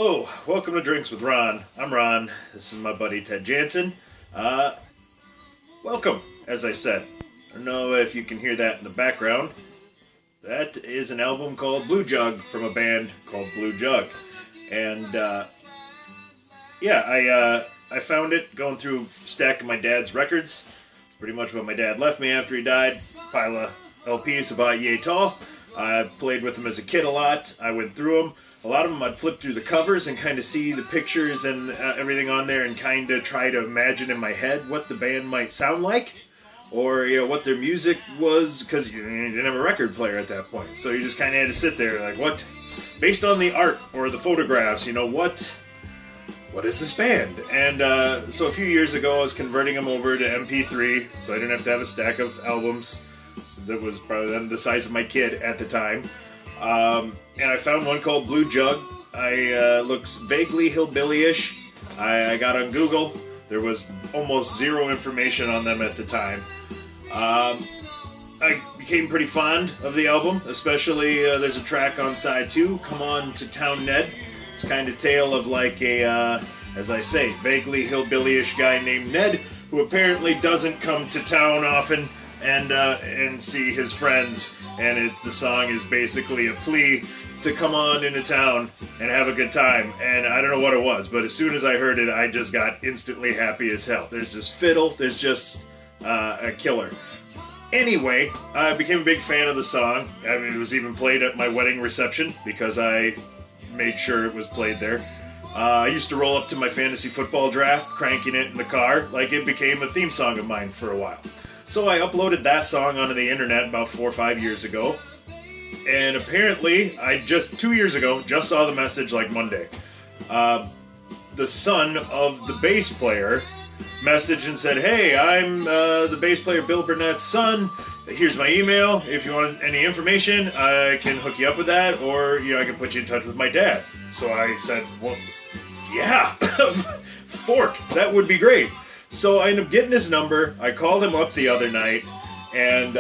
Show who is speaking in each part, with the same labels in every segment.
Speaker 1: Hello, welcome to Drinks with Ron. I'm Ron. This is my buddy Ted Jansen. Welcome, as I said. I don't know if you can hear that in the background. That is an album called Blue Jug from a band called Blue Jug. And, I found it going through a stack of my dad's records. Pretty much what my dad left me after he died. Pile of LPs about yay tall. I played with them as a kid a lot. I went through them. A lot of them I'd flip through the covers and kind of see the pictures and everything on there and kind of try to imagine in my head what the band might sound like. Or, what their music was, because you didn't have a record player at that point. So you just kind of had to sit there like, what? Based on the art or the photographs, what is this band? And so a few years ago I was converting them over to MP3, so I didn't have to have a stack of albums. So that was probably the size of my kid at the time. And I found one called Blue Jug. Looks vaguely hillbilly-ish. I got on Google. There was almost zero information on them at the time. I became pretty fond of the album, especially there's a track on side 2, Come On to Town Ned. It's kind of tale of like a, as I say, vaguely hillbilly-ish guy named Ned, who apparently doesn't come to town often and see his friends. And the song is basically a plea to come on into town and have a good time. And I don't know what it was, but as soon as I heard it, I just got instantly happy as hell. There's this fiddle, there's just a killer. Anyway, I became a big fan of the song. I mean, it was even played at my wedding reception because I made sure it was played there. I used to roll up to my fantasy football draft, cranking it in the car, like it became a theme song of mine for a while. So I uploaded that song onto the internet about 4 or 5 years ago. And apparently, I just 2 years ago, just saw the message like Monday. The son of the bass player messaged and said, "Hey, I'm the bass player Bill Burnett's son. Here's my email. If you want any information, I can hook you up with that, or I can put you in touch with my dad." So I said, "Well, yeah, fork, that would be great." So I ended up getting his number. I called him up the other night, and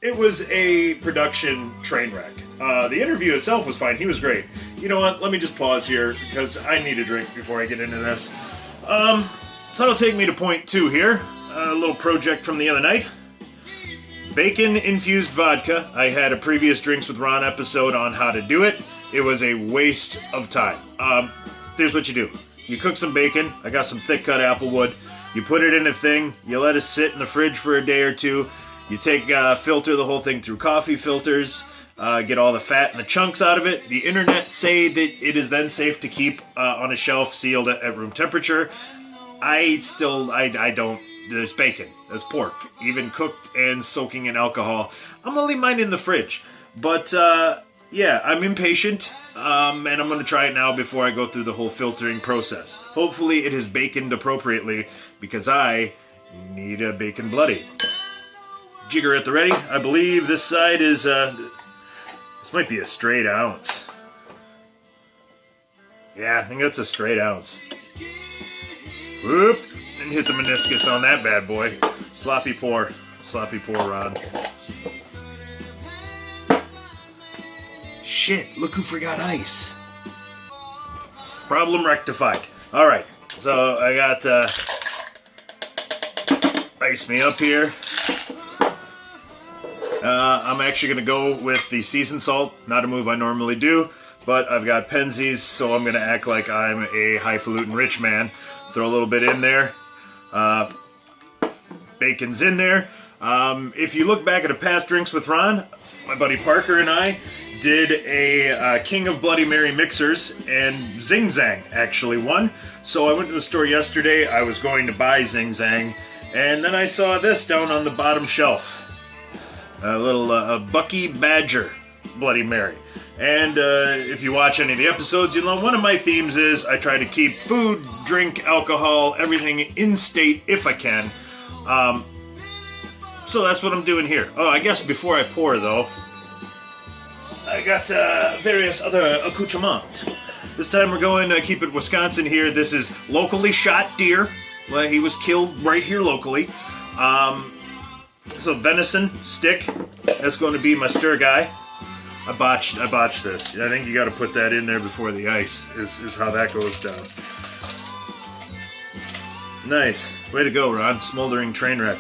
Speaker 1: it was a production train wreck. The interview itself was fine. He was great. You know what? Let me just pause here because I need a drink before I get into this. So that'll take me to point 2 here. A little project from the other night. Bacon-infused vodka. I had a previous Drinks with Ron episode on how to do it. It was a waste of time. Here's what you do. You cook some bacon. I got some thick-cut applewood. You put it in a thing. You let it sit in the fridge for a day or two. You filter the whole thing through coffee filters. Get all the fat and the chunks out of it. The internet say that it is then safe to keep on a shelf sealed at room temperature. I don't. There's bacon. There's pork. Even cooked and soaking in alcohol. I'm gonna leave mine in the fridge. But, I'm impatient. And I'm going to try it now before I go through the whole filtering process. Hopefully it is baconed appropriately because I need a bacon bloody. Jigger at the ready. I believe this side is, this might be a straight ounce. Yeah, I think that's a straight ounce. Whoop! And hit the meniscus on that bad boy. Sloppy pour, Ron. Shit, look who forgot ice. Problem rectified. Alright, so I got ice me up here. I'm actually going to go with the seasoned salt. Not a move I normally do, but I've got Penzies, so I'm going to act like I'm a highfalutin rich man. Throw a little bit in there. Bacon's in there. If you look back at a past Drinks with Ron, my buddy Parker and I did a King of Bloody Mary mixers, and Zing Zang actually won. So I went to the store yesterday. I was going to buy Zing Zang, and then I saw this down on the bottom shelf. A little Bucky Badger Bloody Mary. And if you watch any of the episodes, you'll know one of my themes is I try to keep food, drink, alcohol, everything in state if I can. So that's what I'm doing here. Oh, I guess before I pour, though, I got various other accoutrements. This time we're going to keep it Wisconsin here. This is locally shot deer. Well, he was killed right here locally. So venison stick, that's going to be my stir guy. I botched this. I think you got to put that in there before the ice. Is how that goes down. Nice. Way to go, Ron. Smoldering Trainwreck.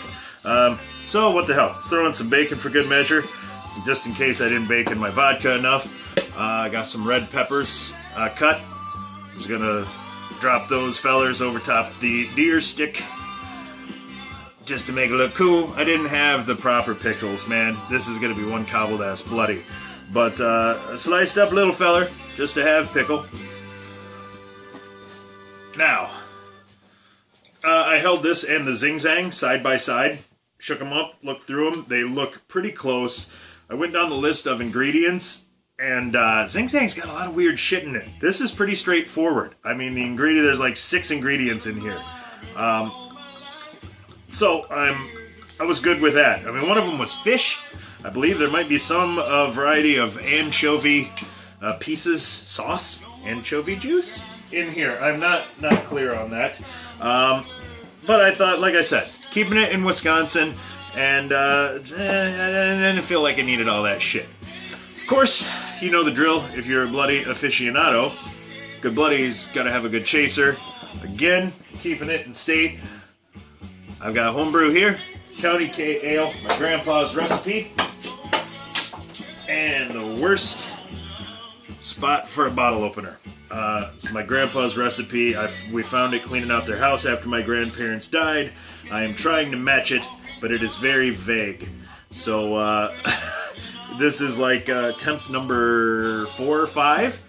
Speaker 1: So, what the hell? Let's throw in some bacon for good measure. Just in case I didn't bacon my vodka enough. I got some red peppers cut. I'm just gonna drop those fellers over top the deer stick. Just to make it look cool. I didn't have the proper pickles, man. This is gonna be one cobbled ass bloody. But a sliced up little feller, just to have pickle. Now, I held this and the Zing Zang side by side, shook them up, looked through them. They look pretty close. I went down the list of ingredients, and Zing Zang's got a lot of weird shit in it. This is pretty straightforward. I mean, there's like 6 ingredients in here. So I was good with that. I mean, one of them was fish. I believe there might be some variety of anchovy pieces, sauce, anchovy juice in here. I'm not clear on that. But I thought, like I said, keeping it in Wisconsin, and I didn't feel like I needed all that shit. Of course, you know the drill. If you're a bloody aficionado, good bloody's got to have a good chaser. Again, keeping it in state. I've got homebrew here, County K Ale, my grandpa's recipe, and the worst spot for a bottle opener. It's my grandpa's recipe. We found it cleaning out their house after my grandparents died. I am trying to match it, but it is very vague. So this is like temp number 4 or 5.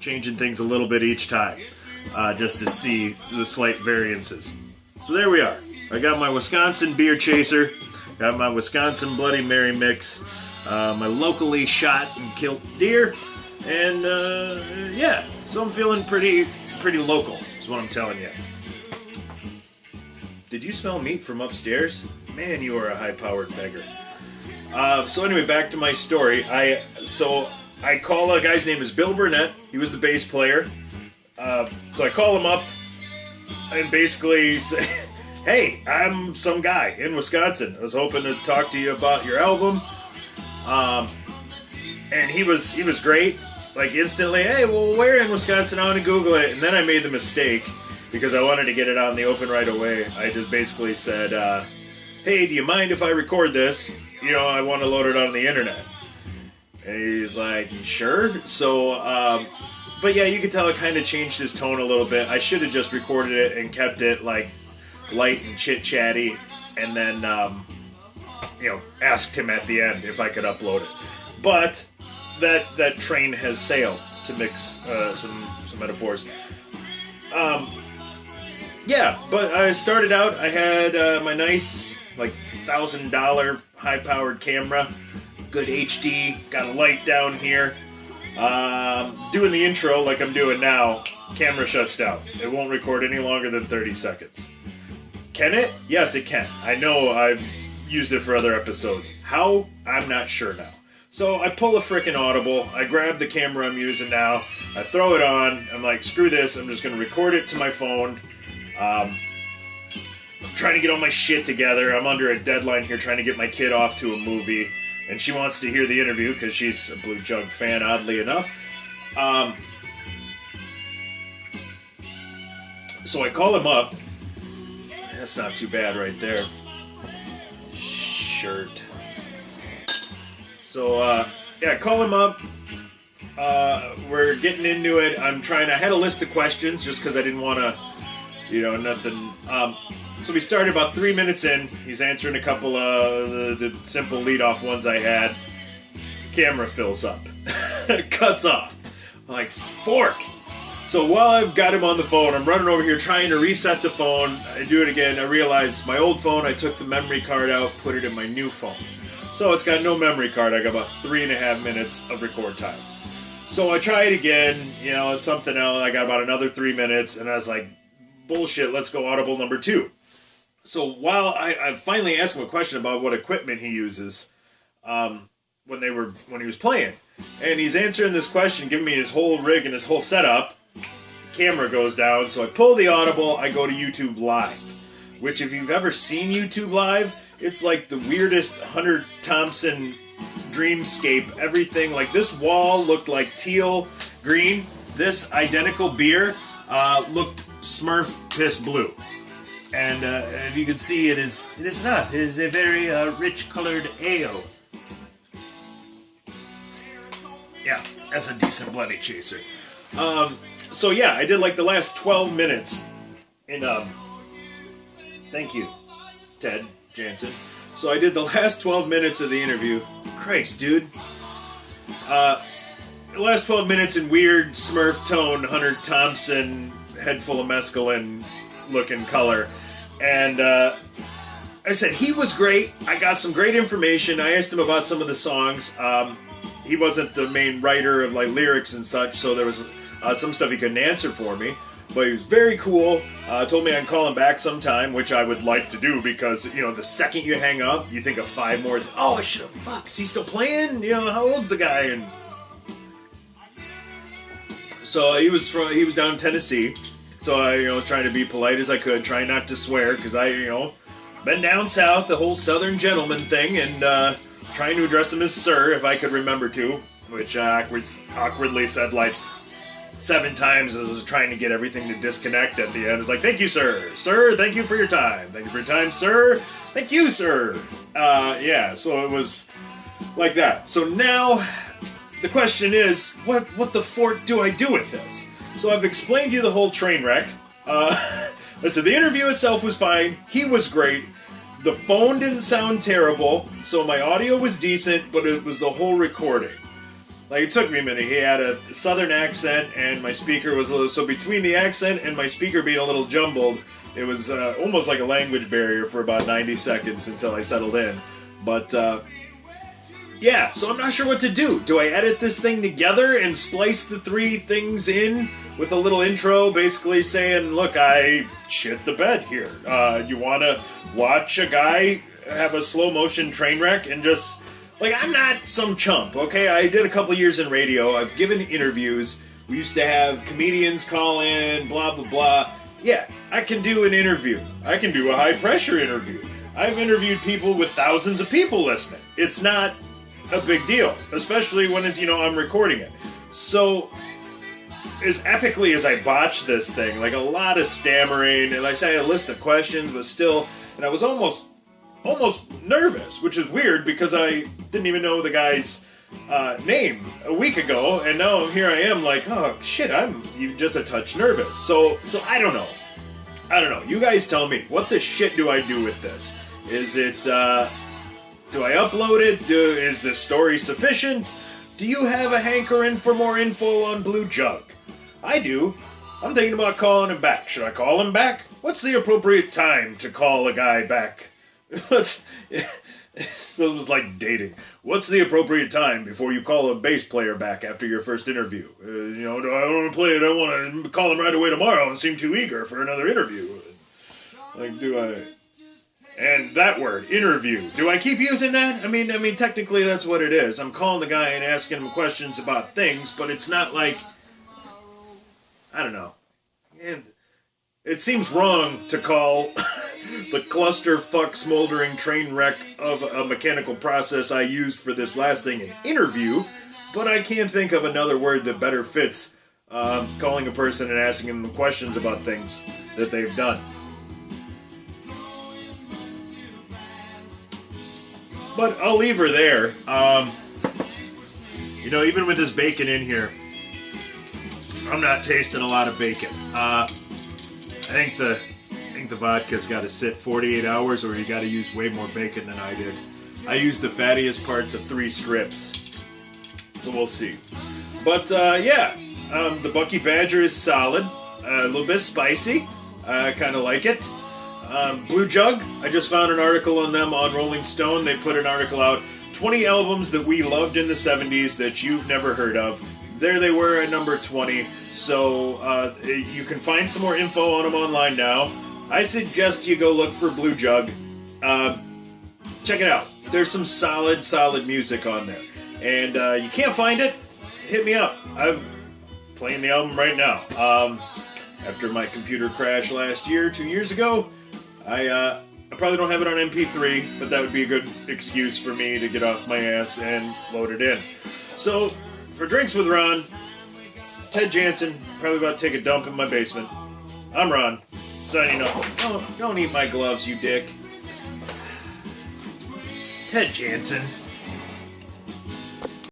Speaker 1: Changing things a little bit each time, just to see the slight variances. So there we are. I got my Wisconsin beer chaser, got my Wisconsin Bloody Mary mix, my locally shot and killed deer, and yeah, so I'm feeling pretty local, is what I'm telling you. Did you smell meat from upstairs? Man, you are a high-powered beggar. So anyway, back to my story. I call a guy's name is Bill Burnett. He was the bass player. So I call him up and basically say, hey, I'm some guy in Wisconsin. I was hoping to talk to you about your album. And he was great. Like instantly, hey, well, where in Wisconsin? I want to Google it. And then I made the mistake because I wanted to get it out in the open right away. I just basically said, hey, do you mind if I record this? You know, I want to load it on the internet. And he's like, sure. So, but yeah, you could tell it kind of changed his tone a little bit. I should have just recorded it and kept it like light and chit-chatty, and then, you know, asked him at the end if I could upload it. But that train has sailed, to mix some metaphors. Yeah, but I started out, I had my nice, like, $1,000 high-powered camera, good HD, got a light down here. Doing the intro like I'm doing now, camera shuts down. It won't record any longer than 30 seconds. Can it? Yes, it can. I know I've used it for other episodes. How? I'm not sure now. So I pull a frickin' Audible, I grab the camera I'm using now, I throw it on, I'm like, screw this, I'm just gonna record it to my phone. I'm trying to get all my shit together. I'm under a deadline here trying to get my kid off to a movie. And she wants to hear the interview because she's a Blue Jug fan, oddly enough. So I call him up. That's not too bad right there. Shirt. So, yeah, I call him up. We're getting into it. I had a list of questions just because I didn't want to, you know, nothing. So we started about 3 minutes in. He's answering a couple of the simple lead-off ones I had. Camera fills up. Cuts off. I'm like, fork! So while I've got him on the phone, I'm running over here trying to reset the phone. I do it again. I realize my old phone, I took the memory card out, put it in my new phone. So it's got no memory card. I got about 3.5 minutes of record time. So I try it again. You know, something else. I got about another 3 minutes, and I was like, bullshit, let's go Audible number 2. So while I finally asked him a question about what equipment he uses when he was playing, and he's answering this question, giving me his whole rig and his whole setup, camera goes down, so I pull the Audible, I go to YouTube Live, which if you've ever seen YouTube Live, it's like the weirdest Hunter Thompson dreamscape. Everything, like this wall looked like teal green. This identical beer looked Smurf piss blue. And if you can see, it is not. It is a very rich colored ale. Yeah, that's a decent bloody chaser. So yeah, I did like the last 12 minutes in thank you, Ted Jansen. So I did the last 12 minutes of the interview. Christ, dude. The last 12 minutes in weird Smurf tone, Hunter Thompson, head full of mescaline looking color. And I said, he was great. I got some great information. I asked him about some of the songs. He wasn't the main writer of like lyrics and such, so there was some stuff he couldn't answer for me. But he was very cool. Told me I'd call him back sometime, which I would like to do because, you know, the second you hang up, you think of 5 more. Oh, I should have. Fuck, is he still playing? You know, how old's the guy? And so he was down in Tennessee. So I, was trying to be polite as I could, trying not to swear, because I, been down south, the whole Southern gentleman thing, and trying to address him as sir, if I could remember to, which I awkwardly said like 7 times as I was trying to get everything to disconnect at the end. It's like, thank you, sir. Sir, thank you for your time. Thank you for your time, sir. Thank you, sir. Yeah, so it was like that. So now, the question is, what the fork do I do with this? So I've explained to you the whole train wreck. Listen, the interview itself was fine. He was great. The phone didn't sound terrible, so my audio was decent, but it was the whole recording. Like, it took me a minute. He had a southern accent, and my speaker was a little... So between the accent and my speaker being a little jumbled, it was almost like a language barrier for about 90 seconds until I settled in. But, yeah, so I'm not sure what to do. Do I edit this thing together and splice the 3 things in with a little intro basically saying, look, I shit the bed here. You want to watch a guy have a slow motion train wreck and just... Like, I'm not some chump, okay? I did a couple years in radio. I've given interviews. We used to have comedians call in, blah, blah, blah. Yeah, I can do an interview. I can do a high-pressure interview. I've interviewed people with thousands of people listening. It's not a big deal, especially when it's, I'm recording it. So, as epically as I botched this thing, like a lot of stammering, and like I said, I had a list of questions, but still, and I was almost nervous, which is weird because I didn't even know the guy's name a week ago, and now here I am like, oh shit, I'm just a touch nervous. So I don't know. You guys tell me, what the shit do I do with this? Is it, do I upload it? Is the story sufficient? Do you have a hankering for more info on Blue Jug? I do. I'm thinking about calling him back. Should I call him back? What's the appropriate time to call a guy back? So it was like dating. What's the appropriate time before you call a bass player back after your first interview? Do I want to play it? I want to call him right away tomorrow and seem too eager for another interview. Like, do I... And that word, interview. Do I keep using that? I mean, technically that's what it is. I'm calling the guy and asking him questions about things, but it's not like... I don't know. And it seems wrong to call the clusterfuck smoldering train wreck of a mechanical process I used for this last thing an interview, but I can't think of another word that better fits calling a person and asking them questions about things that they've done. But I'll leave her there. Even with this bacon in here, I'm not tasting a lot of bacon. I think the vodka's got to sit 48 hours, or you got to use way more bacon than I did. I used the fattiest parts of 3 strips, so we'll see. But the Bucky Badger is solid, a little bit spicy. I kind of like it. Blue Jug, I just found an article on them on Rolling Stone. They put an article out, 20 albums that we loved in the 70s that you've never heard of. There they were at number 20, so you can find some more info on them online now. I suggest you go look for Blue Jug. Check it out. There's some solid music on there. And you can't find it, hit me up. I'm playing the album right now. After my computer crash last year, 2 years ago, I I probably don't have it on MP3, but that would be a good excuse for me to get off my ass and load it in. So, for Drinks with Ron, Ted Jansen, probably about to take a dump in my basement. I'm Ron, signing off. Don't eat my gloves, you dick. Ted Jansen.